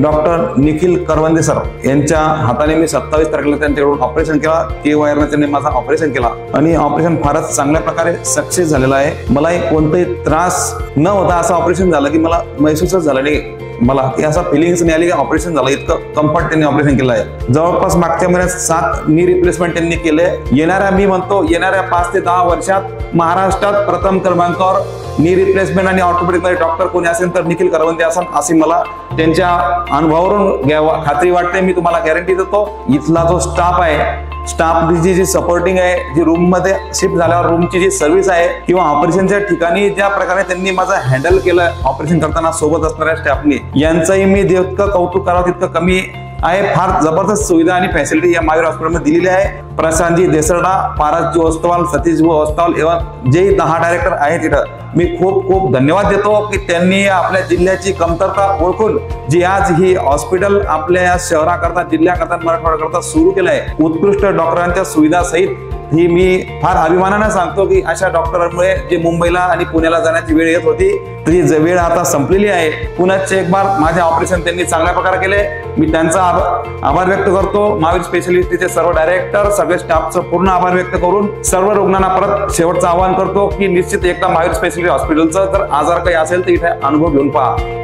Doctor Nikhil करवंदे sir यांच्या हाताने मी 27 तारखेला त्यांच्याकडून ऑपरेशन केला. के वायरने त्यांनी माझा ऑपरेशन केला आणि ऑपरेशन फारच चांगल्या प्रकारे सक्सेस झालेलं आहे. मलाही कोणताही त्रास न होता असं ऑपरेशन झालं की मला महसूसच झालं नाही. मला असं फिलिंग्स नाही आली की ऑपरेशन झालं. इतकं कम्फर्ट त्यांनी ऑपरेशन केलं आहे. जवळपास मागच्या महिन्यात 7 नी रिप्लेसमेंट त्यांनी केले. येणाऱ्या 5 ते 10 वर्षात महाराष्ट्रात प्रथम क्रमांकावर नी रिप्लेसमेंट आणि ऑर्थोपेडिक मध्ये डॉक्टर कोणी असेल तर निखिल करवंदे असेल अशी मला त्यांच्या अनुभवावरून खात्री वाटते. मी तुम्हाला गॅरंटी देतो. इथला जो स्टाफ आहे, स्टाफची जी सपोर्टिंग आहे, जी रूम मध्ये शिफ्ट झाल्यावर रूमची जी सर्व्हिस आहे किंवा ऑपरेशनच्या ठिकाणी ज्या प्रकारे त्यांनी माझं हँडल केलं ऑपरेशन करताना सोबत असणाऱ्या स्टाफने, यांचंही मी जितकं कौतुक करावं तितकं कमी आहे. फार जबरदस्त सुविधा आणि फॅसिलिटी या महावीर हॉस्पिटलमध्ये दिलेली आहे. प्रशांतजी देसरडा, पारसजी ओस्तवाल, सतीशजी ओस्तवाल एवं जे 10 डायरेक्टर आहेत तिथं मी खूप खूप धन्यवाद देतो की त्यांनी आपल्या जिल्ह्याची कमतरता ओळखून जी आज ही हॉस्पिटल आपल्या शहराकरता, जिल्ह्याकरता, मराठवाड्याकरता सुरू केलं आहे उत्कृष्ट डॉक्टरांच्या सुविधा सहित, ही मी फार अभिमानाने सांगतो की अशा डॉक्टरांमुळे जे मुंबईला आणि पुण्याला जाण्याची वेळ येत होती ती वेळ आता संपलेली आहे. पुण्याचे एक बार माझे ऑपरेशन त्यांनी चांगल्या प्रकारे केले. मी त्यांचा आभार व्यक्त करतो. महावीर स्पेशलिस्टचे सर्व डायरेक्टर, सगळे स्टाफचं पूर्ण आभार व्यक्त करून सर्व रुग्णांना परत शेवटचं आवाहन करतो की निश्चित एकदा महावीर स्पेशलिस्ट हॉस्पिटलचं जर आजार काही असेल तर इथे अनुभव घेऊन पहा.